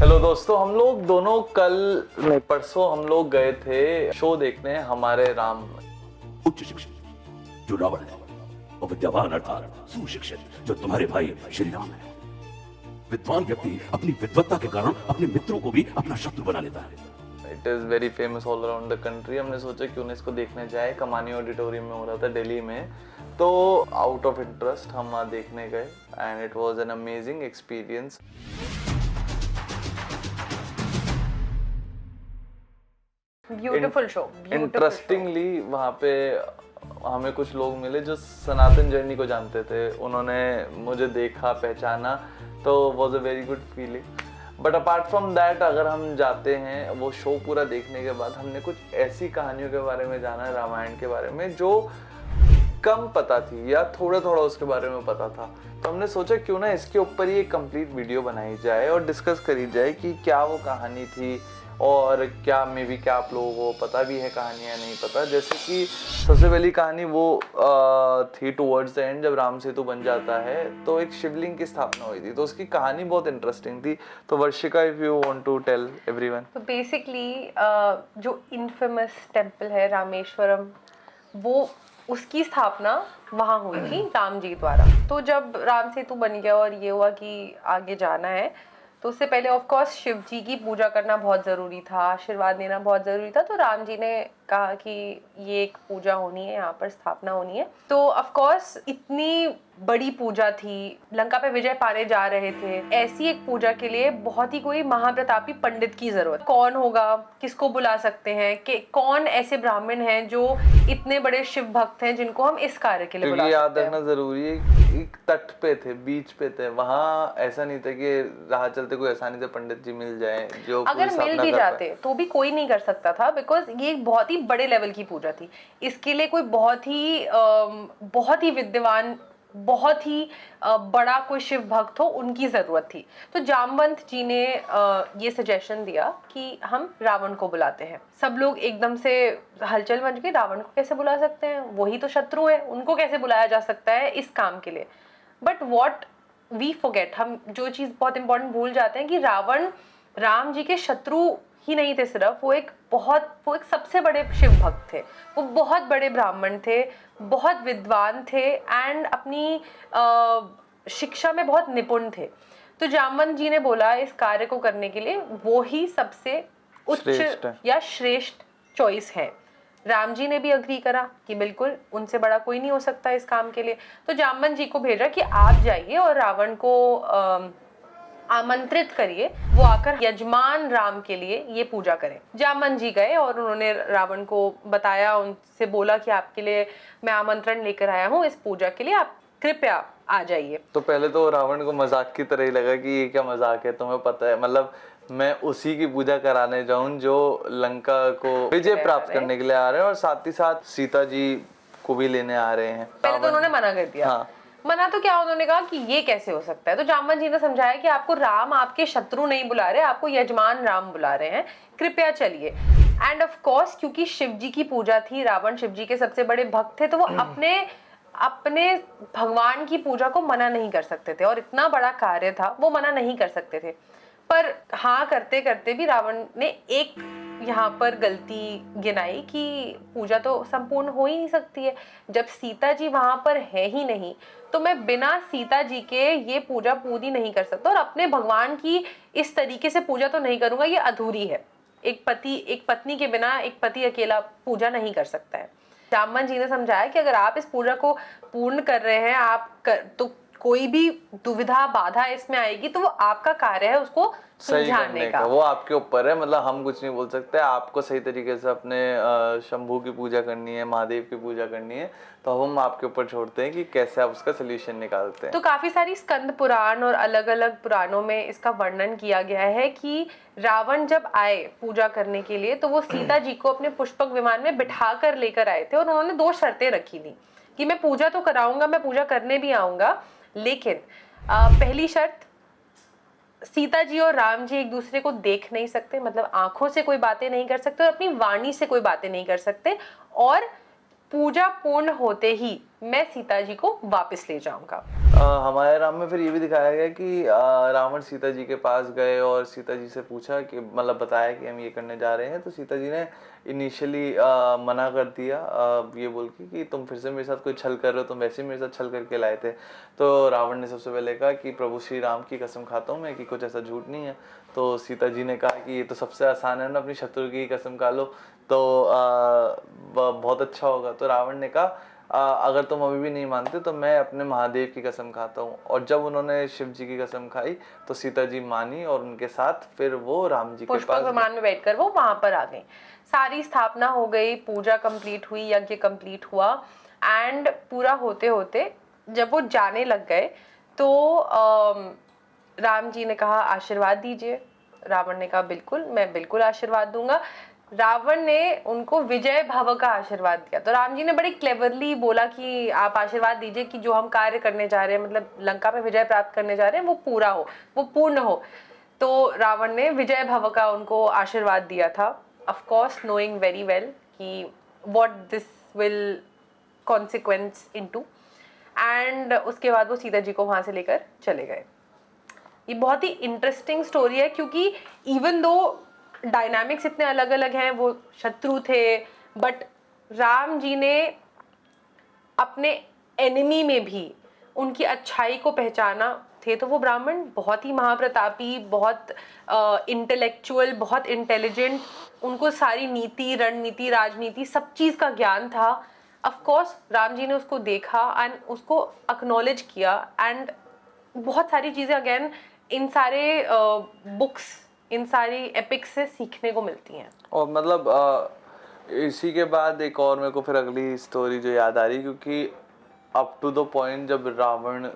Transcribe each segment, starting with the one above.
Hello दोस्तों, हम लोग दोनों परसों हम लोग गए थे शो देखने हमारे राम। उच्च शिक्षित जो रावण है और विद्यावान अर्थात सुशिक्षित जो तुम्हारे भाई श्री राम है। विद्वान व्यक्ति अपनी विद्वत्ता के कारण अपने मित्रों को भी अपना शत्रु बना लेता है। It is very famous all around the country. हमने सोचा क्यों ना इसको देखने जाए। कमानी ऑडिटोरियम में हो रहा था दिल्ली में, तो आउट ऑफ इंटरेस्ट हम वहाँ देखने गए and it was an amazing experience. Beautiful show. Interestingly वहाँ पे हमें कुछ लोग मिले जो सनातन जर्नी को जानते थे। उन्होंने मुझे देखा, पहचाना, तो was a very good feeling. But apart from that, अगर हम जाते हैं वो शो पूरा देखने के बाद, हमने कुछ ऐसी कहानियों के बारे में जाना है रामायण के बारे में जो कम पता थी या थोड़ा थोड़ा उसके बारे में पता था। तो हमने सोचा क्यों ना इसके ऊपर ही एक कंप्लीट वीडियो बनाई जाए और डिस्कस करी जाए कि क्या वो कहानी थी और क्या मे बी क्या आप लोगों को पता भी है कहानी या नहीं पता। जैसे कि सबसे पहली कहानी वो थी टुवर्ड्स द एंड, जब राम सेतु बन जाता है तो एक शिवलिंग की स्थापना हुई थी, तो उसकी कहानी बहुत इंटरेस्टिंग थी। तो Varshika, if you want to tell everyone. तो बेसिकली जो इनफेमस टेम्पल है रामेश्वरम, वो उसकी स्थापना वहाँ हुई थी राम जी द्वारा। तो जब राम सेतु बन गया और ये हुआ कि आगे जाना है, तो उससे पहले ऑफ कोर्स शिव जी की पूजा करना बहुत ज़रूरी था, आशीर्वाद देना बहुत ज़रूरी था। तो राम जी ने कहा कि ये एक पूजा होनी है, यहाँ पर स्थापना होनी है। तो ऑफ कोर्स इतनी बड़ी पूजा थी, लंका पे विजय पाने जा रहे थे, ऐसी एक पूजा के लिए बहुत ही कोई महाप्रतापी पंडित की जरूरत। कौन होगा, किसको बुला सकते हैं, कि कौन ऐसे ब्राह्मण हैं जो इतने बड़े शिव भक्त हैं जिनको हम इस कार्य के लिए बुला सकते हैं। याद रखना जरूरी है, एक तट पे थे, बीच पे थे, वहाँ ऐसा नहीं था कि राह चलते कोई आसानी से पंडित जी मिल जाए जो अगर मिल भी जाते तो भी कोई नहीं कर सकता था, बिकॉज ये एक बहुत ही बड़े लेवल की पूजा थी। इसके लिए कोई बहुत ही विद्वान, बहुत ही बड़ा कोई शिव भक्त हो, उनकी जरूरत थी। तो जामवंत जी ने ये सजेशन दिया कि हम रावण को बुलाते हैं। सब लोग एकदम से हलचल मच गई, रावण को कैसे बुला सकते हैं, वही तो शत्रु है, उनको कैसे बुलाया जा सकता है इस काम के लिए। बट वॉट वी फॉरगेट, हम जो चीज़ बहुत इंपॉर्टेंट भूल जाते हैं कि रावण राम जी के शत्रु ही नहीं थे सिर्फ, वो एक सबसे बड़े शिव भक्त थे, वो बहुत बड़े ब्राह्मण थे, बहुत विद्वान थे एंड अपनी शिक्षा में बहुत निपुण थे। तो जामवंत जी ने बोला इस कार्य को करने के लिए वो ही सबसे उच्च या श्रेष्ठ चॉइस है। राम जी ने भी अग्री करा कि बिल्कुल उनसे बड़ा कोई नहीं हो सकता इस काम के लिए। तो जामवंत जी को भेजा कि आप जाइए और रावण को आमंत्रित करिए, वो आकर यजमान राम के लिए ये पूजा करें। जामवंत जी गए और उन्होंने रावण को बताया, उनसे बोला कि आपके लिए मैं आमंत्रण लेकर आया हूँ इस पूजा के लिए, आप कृपया आ जाइए। तो पहले तो रावण को मजाक की तरह ही लगा कि ये क्या मजाक है, तुम्हें पता है, मतलब मैं उसी की पूजा कराने जाऊं जो लंका को विजय प्राप्त करने के लिए आ रहे हैं और साथ ही साथ सीता जी को भी लेने आ रहे हैं। पहले तो उन्होंने मना कर दिया। हाँ। मना तो क्या, उन्होंने कहा कि ये कैसे हो सकता है। तो जामवंत जी ने समझाया कि आपको राम आपके शत्रु नहीं बुला रहे, आपको यजमान राम बुला रहे हैं, कृपया चलिए। एंड ऑफ कोर्स क्योंकि शिव जी की पूजा थी, रावण शिव जी के सबसे बड़े भक्त थे, तो वो अपने भगवान की पूजा को मना नहीं कर सकते थे और इतना बड़ा कार्य था, वो मना नहीं कर सकते थे। पर हाँ करते करते भी रावण ने एक यहाँ पर गलती गिनाई कि पूजा तो संपूर्ण हो ही नहीं सकती है। जब सीता जी वहां पर है ही नहीं, तो मैं बिना सीता जी के ये पूजा पूरी नहीं कर सकता और अपने भगवान की इस तरीके से पूजा तो नहीं करूंगा, ये अधूरी है। एक पत्नी के बिना एक पति अकेला पूजा नहीं कर सकता है। जामवंत जी ने समझाया कि अगर आप इस पूजा को पूर्ण कर रहे हैं, तो कोई भी दुविधा बाधा इसमें आएगी तो वो आपका कार्य है उसको सुलझाने का। वो आपके ऊपर है, मतलब हम कुछ नहीं बोल सकते। आपको सही तरीके से अपने शंभू की पूजा करनी है, महादेव की पूजा करनी है, तो हम आपके ऊपर छोड़ते हैं कि कैसे आप उसका सोल्यूशन निकालते हैं। तो काफी सारी स्कंद पुराण और अलग अलग पुराणों में इसका वर्णन किया गया है कि रावण जब आए पूजा करने के लिए, तो वो सीता जी को अपने पुष्पक विमान में बिठा कर लेकर आए थे और उन्होंने 2 शर्तें रखी थी कि मैं पूजा तो कराऊंगा, मैं पूजा करने भी आऊंगा, लेकिन पहली शर्त, सीता जी और राम जी एक दूसरे को देख नहीं सकते, मतलब आंखों से कोई बातें नहीं कर सकते और अपनी वाणी से कोई बातें नहीं कर सकते, और पूजा पूर्ण होते ही मैं सीता जी को वापस ले जाऊंगा। हमारे राम में फिर ये भी दिखाया गया कि रावण सीता जी के पास गए और सीता जी से पूछा कि मतलब बताया कि हम ये करने जा रहे हैं, तो सीता जी ने इनिशियली मना कर दिया ये बोल के कि तुम फिर से मेरे साथ कोई छल कर रहे हो, तुम वैसे ही मेरे साथ छल करके लाए थे। तो रावण ने सबसे पहले कहा कि प्रभु श्री राम की कसम खाता हूँ मैं कि कुछ ऐसा झूठ नहीं है। तो सीता जी ने कहा कि ये तो सबसे आसान है ना, अपनी शत्रु की कसम खा लो तो बहुत अच्छा होगा। तो रावण ने कहा अगर तुम अभी भी नहीं मानते तो मैं अपने महादेव की कसम खाता हूँ। और जब उन्होंने शिव जी की कसम खाई तो सीता जी मानी और उनके साथ फिर वो राम जी के पुष्पक पास विमान में बैठकर वो वहां पर आ गई। सारी स्थापना हो गई, पूजा कंप्लीट हुई, यज्ञ कंप्लीट हुआ एंड पूरा होते होते जब वो जाने लग गए तो राम जी ने कहा आशीर्वाद दीजिए। रावण ने कहा बिल्कुल, मैं बिल्कुल आशीर्वाद दूंगा। रावण ने उनको विजय भव का आशीर्वाद दिया। तो राम जी ने बड़ी क्लेवरली बोला कि आप आशीर्वाद दीजिए कि जो हम कार्य करने जा रहे हैं, मतलब लंका पे विजय प्राप्त करने जा रहे हैं, वो पूरा हो, वो पूर्ण हो। तो रावण ने विजय भव का उनको आशीर्वाद दिया था, of course knowing very well कि what this will consequence into. And उसके बाद वो सीता जी को वहां से लेकर चले गए। ये बहुत ही इंटरेस्टिंग स्टोरी है क्योंकि इवन दो डायनामिक्स इतने अलग अलग हैं, वो शत्रु थे, बट राम जी ने अपने एनिमी में भी उनकी अच्छाई को पहचाना। थे तो वो ब्राह्मण बहुत ही महाप्रतापी, बहुत इंटेलेक्चुअल, बहुत इंटेलिजेंट, उनको सारी नीति, रणनीति, राजनीति सब चीज़ का ज्ञान था। ऑफ कोर्स राम जी ने उसको देखा एंड उसको एक्नॉलेज किया एंड बहुत सारी चीज़ें अगेन इन सारे बुक्स, इन सारी एपिक्स से सीखने को मिलती हैं। और मतलब इसी के बाद एक और मेरे को फिर अगली स्टोरी जो याद आ रही, क्योंकि अप टू द पॉइंट जब रावण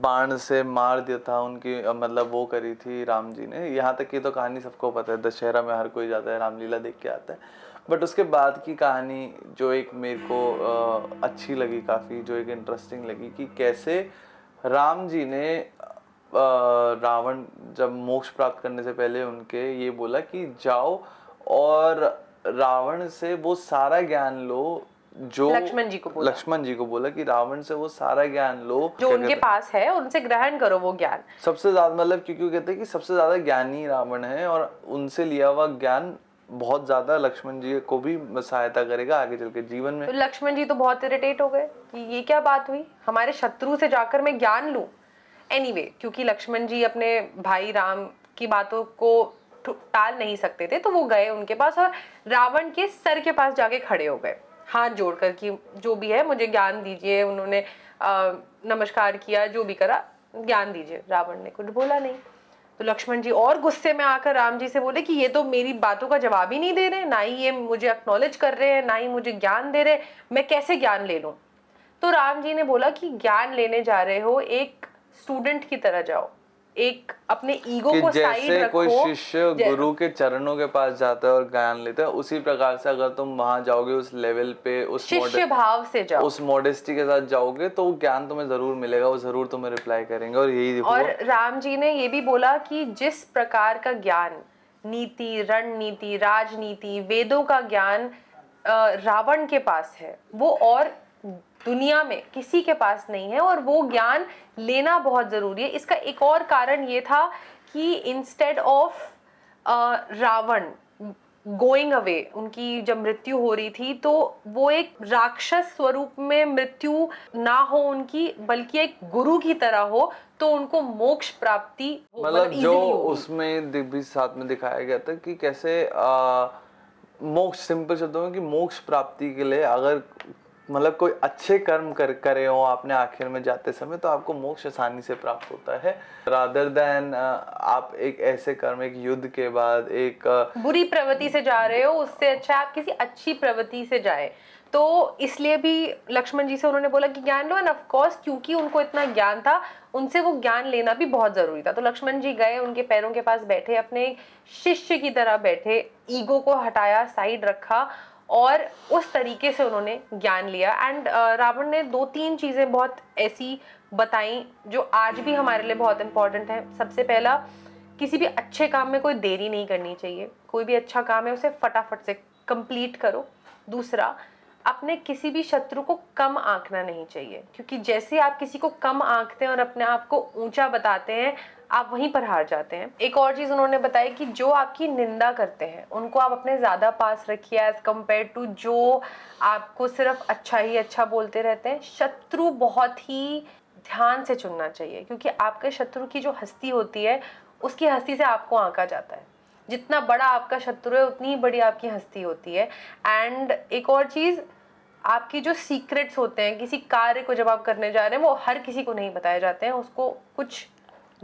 बाण से मार दिया था उनकी मतलब वो करी थी राम जी ने। यहाँ तक की तो कहानी सबको पता है, दशहरा में हर कोई जाता है, रामलीला देख के आता है। बट उसके बाद की कहानी जो एक मेरे को अच्छी लगी काफ़ी, जो एक इंटरेस्टिंग लगी कि कैसे राम जी ने रावण जब मोक्ष प्राप्त करने से पहले उनके ये बोला कि जाओ और रावण से वो सारा ज्ञान लो जो लक्ष्मण जी को बोला कि रावण से वो सारा ज्ञान लो जो उनके पास है, उनसे ग्रहण करो वो ज्ञान। सबसे ज्यादा मतलब क्योंकि कहते हैं कि सबसे ज्यादा ज्ञानी रावण है और उनसे लिया हुआ ज्ञान बहुत ज्यादा लक्ष्मण जी को भी सहायता करेगा आगे चल के जीवन में। तो लक्ष्मण जी तो बहुत इरिटेट हो गए कि ये क्या बात हुई, हमारे शत्रु से जाकर मैं ज्ञान लूं। एनीवे, क्योंकि लक्ष्मण जी अपने भाई राम की बातों को टाल नहीं सकते थे, तो वो गए उनके पास और रावण के सर के पास जाके खड़े हो गए हाथ जोड़कर कि जो भी है मुझे ज्ञान दीजिए। उन्होंने नमस्कार किया, जो भी करा, ज्ञान दीजिए। रावण ने कुछ बोला नहीं। तो लक्ष्मण जी और गुस्से में आकर राम जी से बोले कि ये तो मेरी बातों का जवाब ही नहीं दे रहे, ना ही ये मुझे एक्नॉलेज कर रहे हैं, ना ही मुझे ज्ञान दे रहे, मैं कैसे ज्ञान ले लूं। तो राम जी ने बोला कि ज्ञान लेने जा रहे हो एक स्टूडेंट की तरह जाओ, एक अपने ईगो को साइड रखो। कोई शिष्य गुरु के चरणों के पास जाता है और ज्ञान लेता है, उसी प्रकार से अगर तुम वहां जाओगे उस लेवल पे, उस शिष्य भाव से जाओ, उस मॉडेस्टी के साथ जाओगे तो ज्ञान तुम्हें जरूर मिलेगा, वो जरूर तुम्हें रिप्लाई करेंगे। और यही देखो, और राम जी ने ये भी बोला कि जिस प्रकार का ज्ञान, नीति, रणनीति, राजनीति, वेदों का ज्ञान रावण के पास है, वो और दुनिया में किसी के पास नहीं है और वो ज्ञान लेना बहुत जरूरी है। इसका एक और कारण ये था कि instead of Ravan going away, उनकी जब मृत्यु हो रही थी तो वो एक राक्षस स्वरूप में मृत्यु ना हो उनकी, बल्कि एक गुरु की तरह हो, तो उनको मोक्ष प्राप्ति मतलब जो उसमें भी साथ में दिखाया गया था कि कैसे मोक्ष, सिंपल शब्दों में कि मोक्ष प्राप्ति के लिए अगर मतलब कोई अच्छे कर्म करे हो आपने आखिर में जाते समय, तो आपको मोक्ष आसानी से प्राप्त होता है, रादर देन आप एक ऐसे कर्म, एक युद्ध के बाद एक बुरी प्रवृत्ति से जा रहे हो, उससे अच्छा आप किसी अच्छी प्रवृत्ति से जाए। तो इसलिए भी लक्ष्मण जी से उन्होंने बोला कि ज्ञान लो, एंड ऑफ कोर्स क्योंकि उनको इतना ज्ञान था, उनसे वो ज्ञान लेना भी बहुत जरूरी था। तो लक्ष्मण जी गए, उनके पैरों के पास बैठे, अपने शिष्य की तरह बैठे, ईगो को हटाया, साइड रखा और उस तरीके से उन्होंने ज्ञान लिया। एंड रावण ने 2-3 चीजें बहुत ऐसी बताई जो आज भी हमारे लिए बहुत इंपॉर्टेंट है। सबसे पहला, किसी भी अच्छे काम में कोई देरी नहीं करनी चाहिए, कोई भी अच्छा काम है उसे फटाफट से कंप्लीट करो। दूसरा, अपने किसी भी शत्रु को कम आंकना नहीं चाहिए, क्योंकि जैसे आप किसी को कम आंकते हैं और अपने आप को ऊंचा बताते हैं, आप वहीं पर हार जाते हैं। एक और चीज़ उन्होंने बताई कि जो आपकी निंदा करते हैं उनको आप अपने ज़्यादा पास रखिए एज कम्पेयर टू जो आपको सिर्फ अच्छा ही अच्छा बोलते रहते हैं। शत्रु बहुत ही ध्यान से चुनना चाहिए, क्योंकि आपके शत्रु की जो हस्ती होती है उसकी हस्ती से आपको आंका जाता है। जितना बड़ा आपका शत्रु है उतनी ही बड़ी आपकी हस्ती होती है। एंड एक और चीज़, आपकी जो सीक्रेट्स होते हैं किसी कार्य को जब आप करने जा रहे हैं वो हर किसी को नहीं बताए जाते हैं, उसको कुछ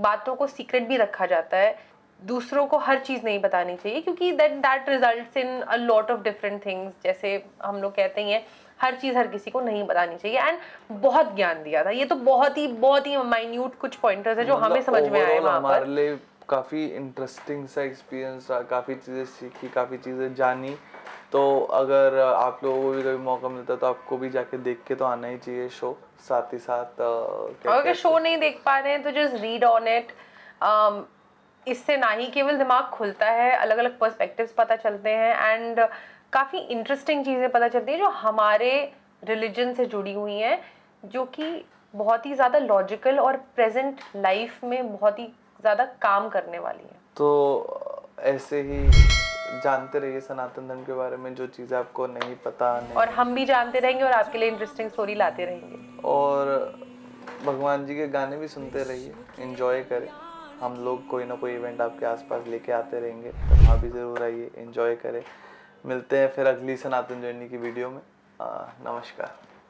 बातों को सीक्रेट भी रखा जाता है। दूसरों को हर चीज़ नहीं बतानी चाहिए, क्योंकि that results in a lot of different things. जैसे हम लोग कहते ही हैं, हर चीज़ हर किसी को नहीं बतानी चाहिए। एंड बहुत ज्ञान दिया था, ये तो बहुत ही माइन्यूट कुछ पॉइंटर्स है जो हमें समझ में आए वहाँ पर। हमारे लिए काफ़ी इंटरेस्टिंग सा एक्सपीरियंस रहा, काफ़ी चीज़ें सीखी, काफ़ी चीज़ें जानी। तो अगर आप लोगों को भी कभी मौका मिलता है तो आपको भी जाके देख के तो आना ही चाहिए शो। साथ ही साथ अगर शो नहीं देख पा रहे हैं तो जस्ट रीड ऑन इट। इससे ना ही केवल दिमाग खुलता है, अलग अलग पर्सपेक्टिव्स पता चलते हैं एंड काफ़ी इंटरेस्टिंग चीज़ें पता चलती हैं जो हमारे रिलीजन से जुड़ी हुई हैं, जो कि बहुत ही ज़्यादा लॉजिकल और प्रेजेंट लाइफ में बहुत ही ज़्यादा काम करने वाली है। तो ऐसे ही जानते रहिए सनातन धर्म के बारे में, जो चीज़ें आपको नहीं पता नहीं, और हम भी जानते रहेंगे और आपके लिए इंटरेस्टिंग स्टोरी लाते रहेंगे। और भगवान जी के गाने भी सुनते रहिए, एंजॉय करें। हम लोग कोई ना कोई इवेंट आपके आसपास लेके आते रहेंगे, तो वहाँ भी ज़रूर आइए, एंजॉय करें। मिलते हैं फिर अगली सनातन जर्नी की वीडियो में। नमस्कार।